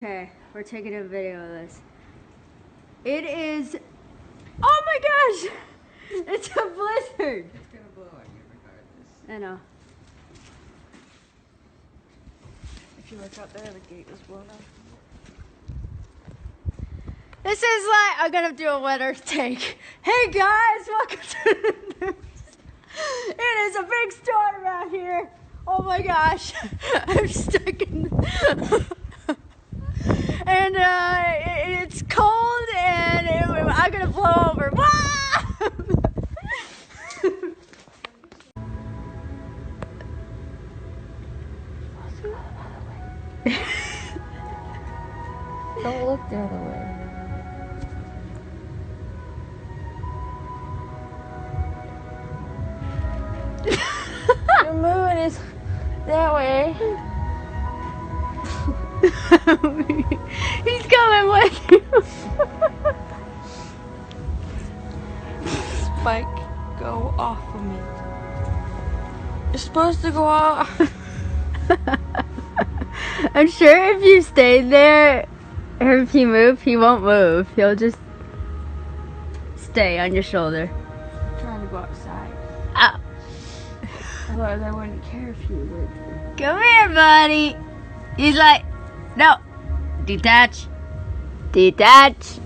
Okay, we're taking a video of this. It is, oh my gosh! It's a blizzard! It's gonna blow on you regardless. I know. If you look out there, the gate was blown up. This is like, I'm gonna do a winter take. Hey guys, welcome to the news. It is a big storm out here. Oh my gosh. I'm stuck in and it's cold and I'm gonna blow over. Don't look the other way. Your moon is that way. He's coming with you. Spike, go off of me. You're supposed to go off. I'm sure if you stayed there, or if you move, he won't move. He'll just stay on your shoulder. I'm trying to go outside. Oh. Otherwise, I wouldn't care if you would. Come here, buddy. He's like, no. Detach. Detach.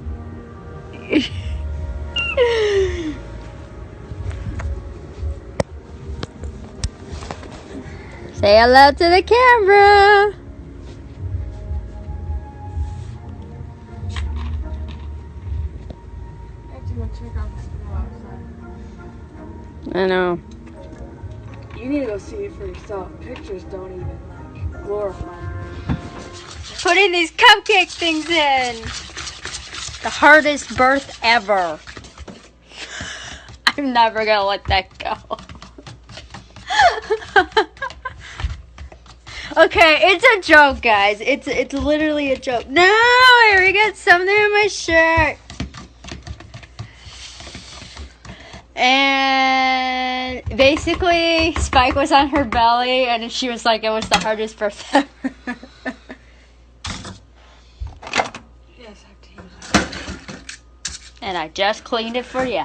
Say hello to the camera. I have to go check out the school outside. I know. You need to go see it for yourself. Pictures don't even like glorify it. Putting these cupcake things in. The hardest birth ever. I'm never gonna let that go. Okay, it's a joke, guys. It's literally a joke. No, I already got something in my shirt. And basically, Spike was on her belly, and she was like, it was the hardest birth ever. Yes, I have to use it. And I just cleaned it for you.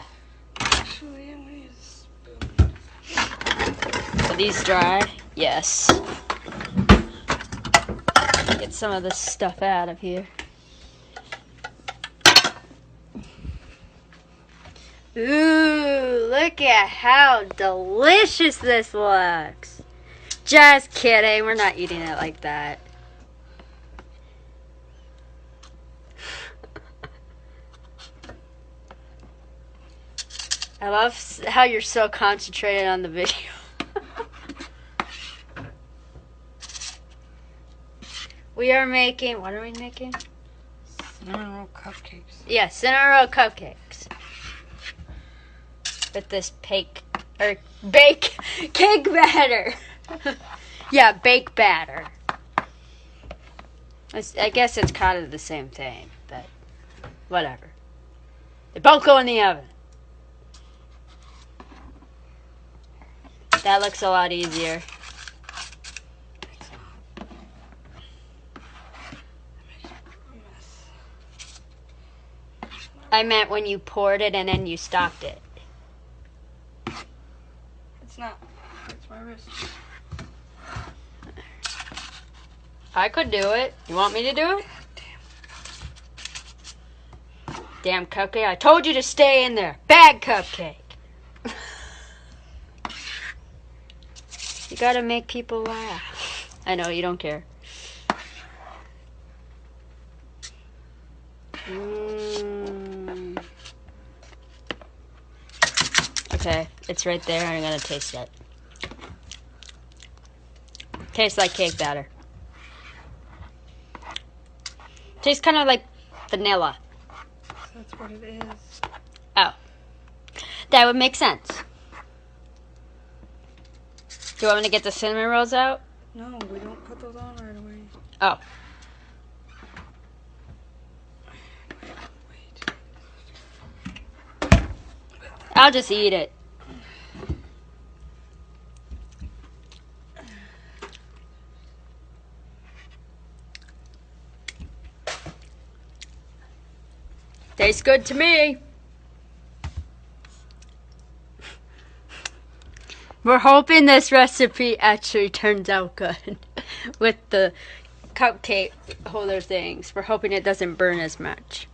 Actually, I'm gonna use a spoon. Are these dry? Yes. Get some of this stuff out of here. Ooh, look at how delicious this looks. Just kidding, we're not eating it like that. I love how you're so concentrated on the video. We are making, what are we making? Cinnamon roll cupcakes. Yeah, cinnamon roll cupcakes. With this bake cake batter. Yeah, bake batter. I guess it's kind of the same thing, but whatever. They both go in the oven. That looks a lot easier. I meant when you poured it and then you stopped it. It's not. It's my wrist. I could do it. You want me to do it? Damn cupcake. I told you to stay in there. Bad cupcake. You gotta make people laugh. I know, you don't care. Okay, it's right there. I'm gonna taste it. Tastes like cake batter. Tastes kind of like vanilla. That's what it is. Oh. That would make sense. Do you want me to get the cinnamon rolls out? No, we don't put those on right away. Oh. Wait. I'll just eat it. Tastes good to me. We're hoping this recipe actually turns out good with the cupcake holder things. We're hoping it doesn't burn as much.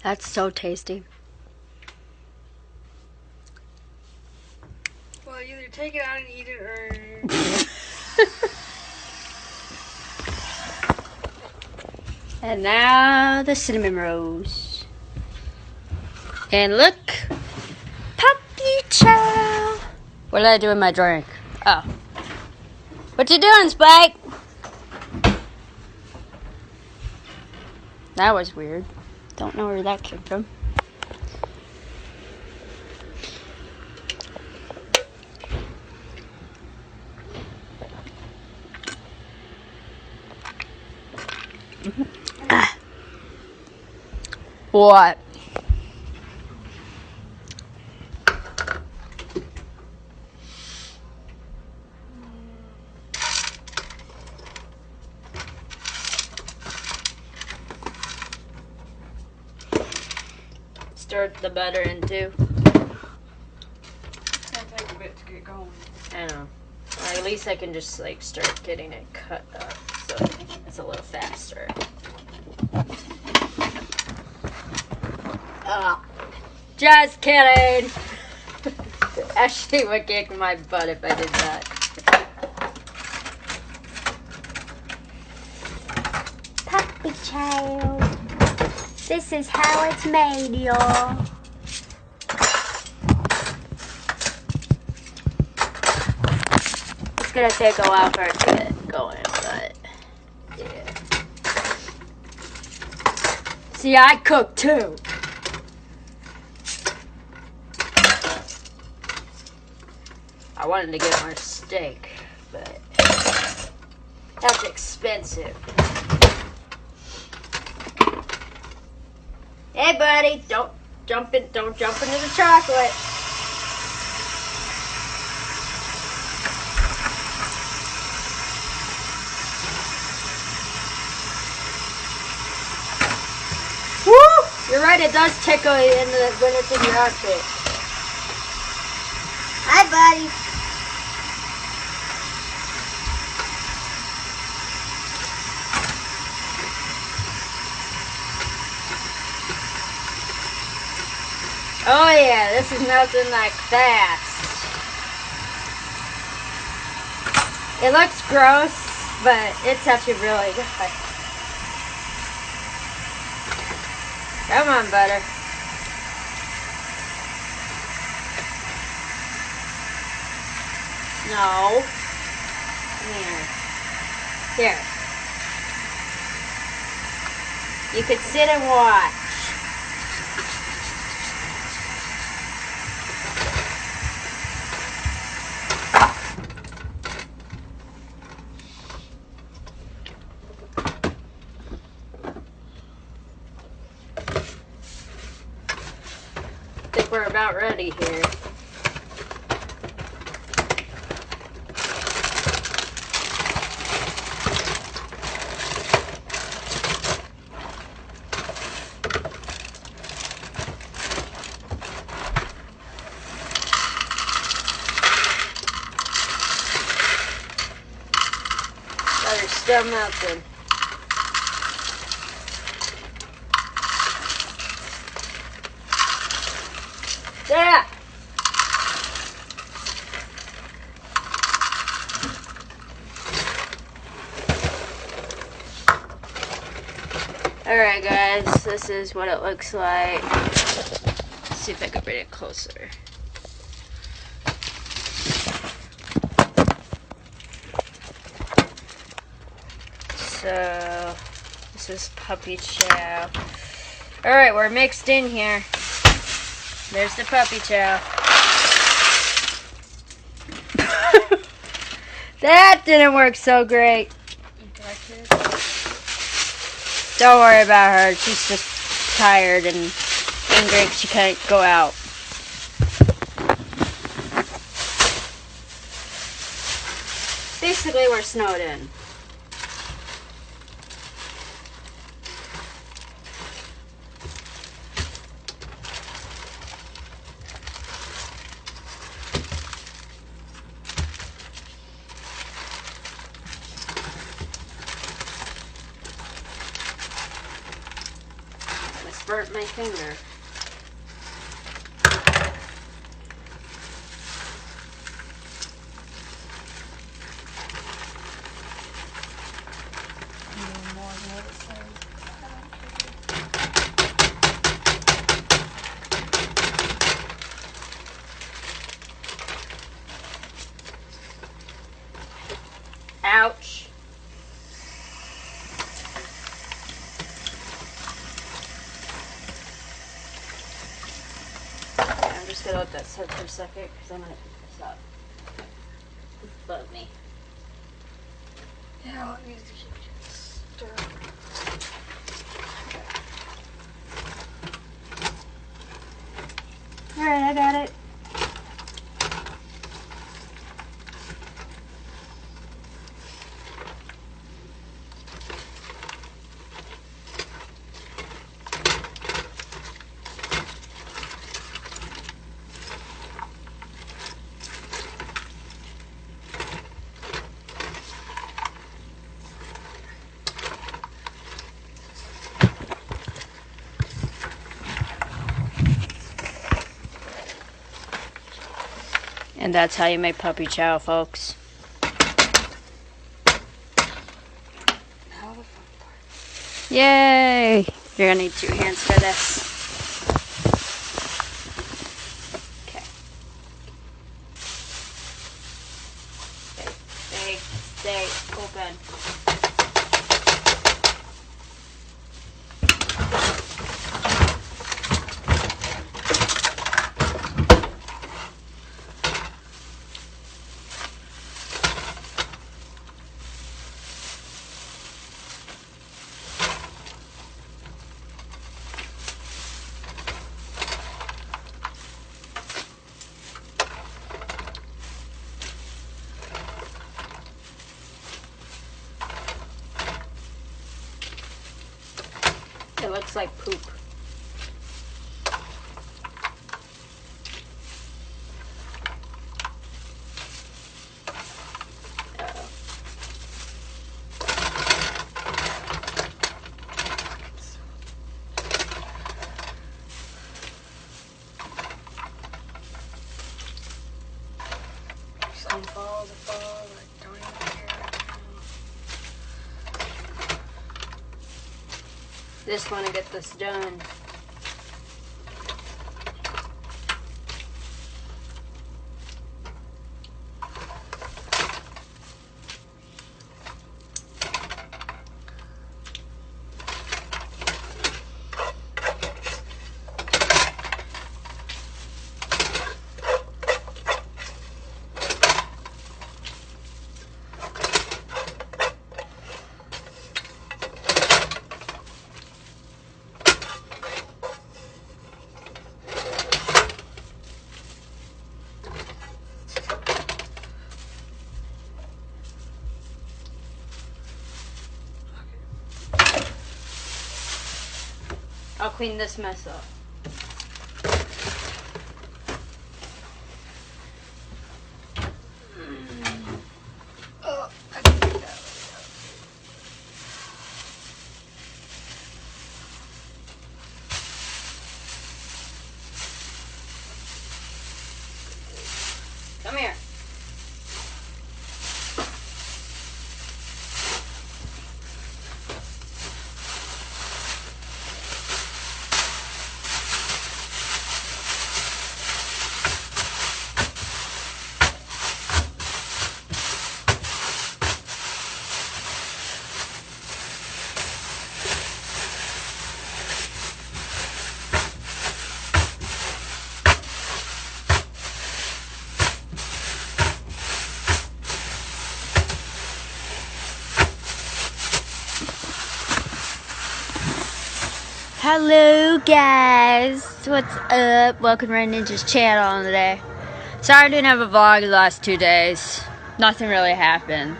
That's so tasty. Well, either take it out and eat it, or... And now the cinnamon rolls. And look, puppy chow. What did I do with my drink? Oh. What you doing, Spike? That was weird. Don't know where that came from. What? Stir the butter in too. It's gonna take a bit to get going. I know. At least I can just like start getting it cut up, so it's a little faster. Just kidding. Ashley would kick my butt if I did that. Puppy child. This is how it's made, y'all. It's gonna take a while for it to get going, but yeah. See, I cook too. I wanted to get more steak, but that's expensive. Hey, buddy, don't jump into the chocolate. Woo! You're right, it does tickle you when it's in your outfit. Hi, buddy. Oh yeah, this is melting like fast. It looks gross, but it's actually really good. Come on, butter. No. Here. You could sit and watch. I think we're about ready here. Butter's still melting. Yeah. Alright guys, this is what it looks like. Let's see if I can bring it closer. So, this is puppy chow. Alright, we're mixed in here. There's the puppy chow. That didn't work so great. Don't worry about her. She's just tired and angry because she can't go out. Basically, we're snowed in. burnt my finger. Ouch. I'm just gonna let that sit for a second because I'm gonna pick this up. It's bugged me. Yeah, I'll use the stir. Alright, I got it. And that's how you make puppy chow, folks. Now the fun part. Yay! You're gonna need 2 hands for this. Okay. Stay open. It looks like poop. Uh-oh. Some falls, I don't even care right now. Just want to get this done. I'll clean this mess up. Oh, I can do that. Come here. Hello guys, what's up? Welcome to Red Ninja's channel today. Sorry I didn't have a vlog the last 2 days. Nothing really happened.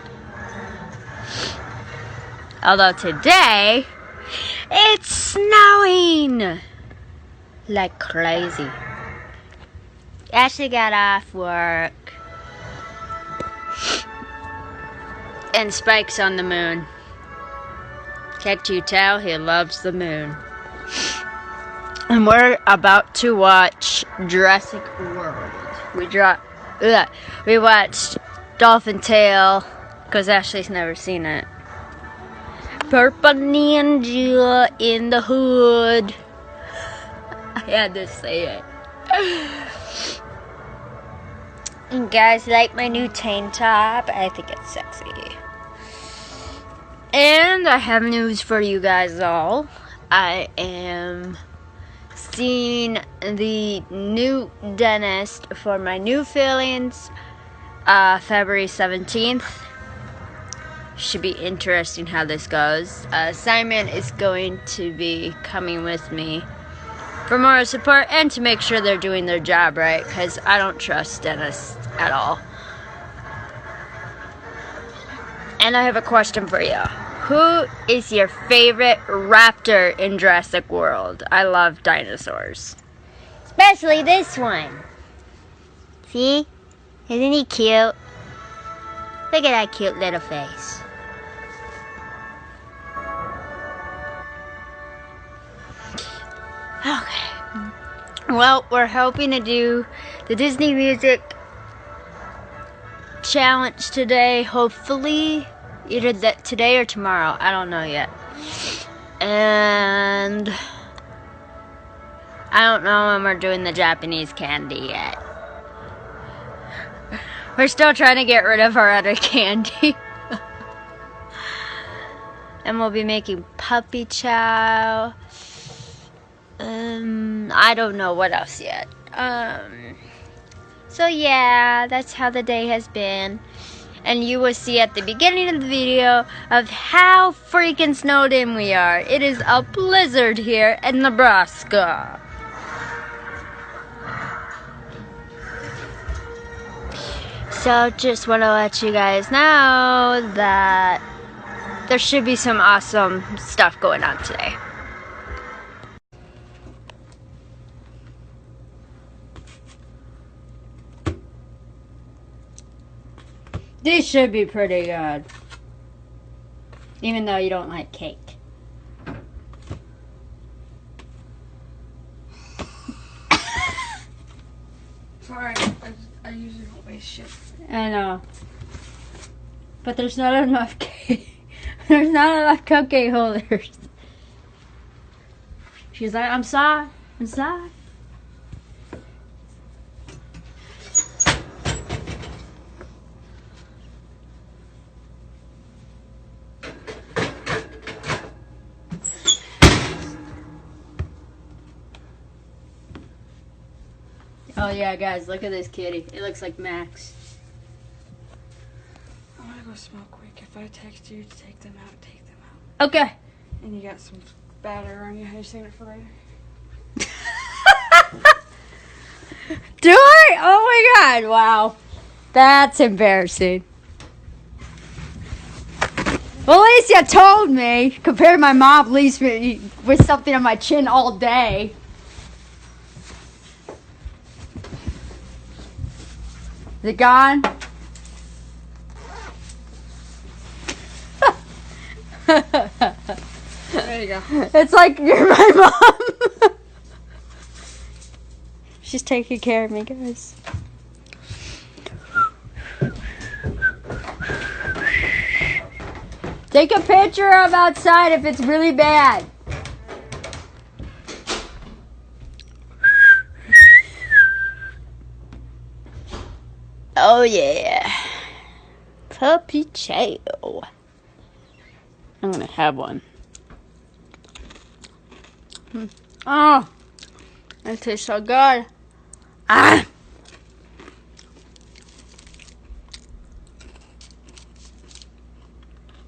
Although today, it's snowing like crazy. Ashley got off work. And Spike's on the moon. Can't you tell he loves the moon? And we're about to watch Jurassic World. We watched Dolphin Tale because Ashley's never seen it. Purple Ninja in the Hood. I had to say it. And guys, like my new tank top? I think it's sexy. And I have news for you guys all. I am seeing the new dentist for my new fillings February 17th. Should be interesting how this goes. Simon is going to be coming with me for moral support and to make sure they're doing their job right, because I don't trust dentists at all. And I have a question for you. Who is your favorite raptor in Jurassic World? I love dinosaurs. Especially this one. See? Isn't he cute? Look at that cute little face. Okay. Well, we're hoping to do the Disney Music Challenge today, hopefully. Either that today or tomorrow. I don't know yet. And I don't know when we're doing the Japanese candy yet. We're still trying to get rid of our other candy. And we'll be making puppy chow. I don't know what else yet. So yeah, that's how the day has been. And you will see at the beginning of the video of how freaking snowed in we are. It is a blizzard here in Nebraska. So just want to let you guys know that there should be some awesome stuff going on today. These should be pretty good. Even though you don't like cake. Sorry, I usually don't waste shit. I know. But there's not enough cake. There's not enough cupcake holders. She's like, I'm sorry. I'm sorry. Oh yeah, guys, look at this kitty. It looks like Max. I'm gonna go smoke quick. If I text you to take them out, take them out. Okay. And you got some batter on you. Have you seen it for later? Do I? Oh my god, wow. That's embarrassing. Well, at least you told me. Compared to my mom, at least with something on my chin all day. Is it gone? There you go. It's like you're my mom. She's taking care of me, guys. Take a picture of outside if it's really bad. Oh yeah. Puppy chow. I'm gonna have one. Oh, it tastes so good. Ah.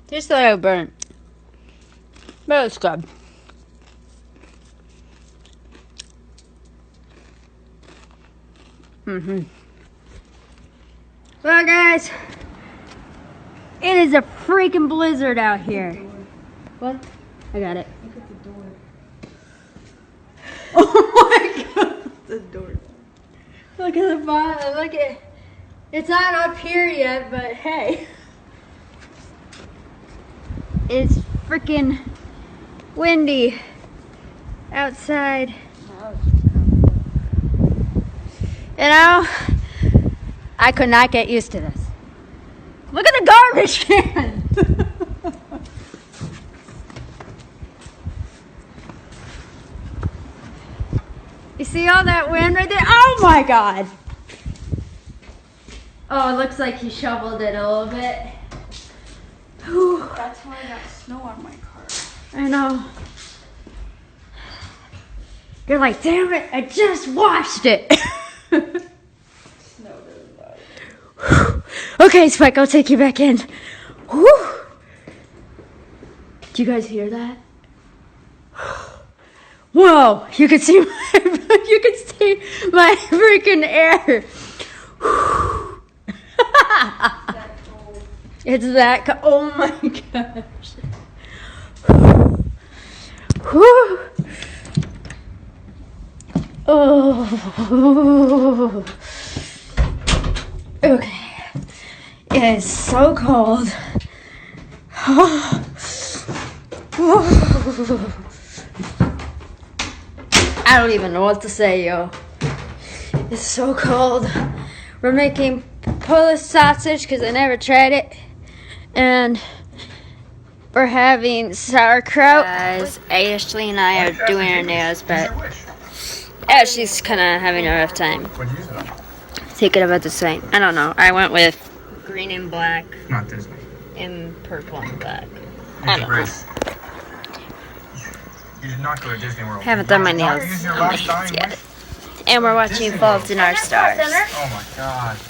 Tastes a little burnt, but it's good. Well, guys, it is a freaking blizzard out here. What? I got it. Look at the door. Oh my god! The door. Look at the bottom. Look at. It's not up here yet, but hey. It's freaking windy outside. You know, I could not get used to this. Look at the garbage can. You see all that wind right there? Oh my God. Oh, it looks like he shoveled it a little bit. Whew. That's why I got snow on my car. I know. You're like, damn it, I just washed it. Snow doesn't bother. Okay, Spike, I'll take you back in. Whew. Do you guys hear that? Whoa, you can see my freaking air. It's that cold. Oh my gosh. Whew. Oh. Okay. It is so cold. I don't even know what to say, yo. It's so cold. We're making Polish sausage because I never tried it. And we're having sauerkraut. Guys, Ashley and I are doing our nails, but Ashley's kind of having a rough time. Thinking about the same. I don't know. I went with green and black. Not Disney. And purple and black. I don't know. You did not go to Disney World. Haven't done my nails on my hands yet. And we're watching Fault in Our Stars. Oh my God.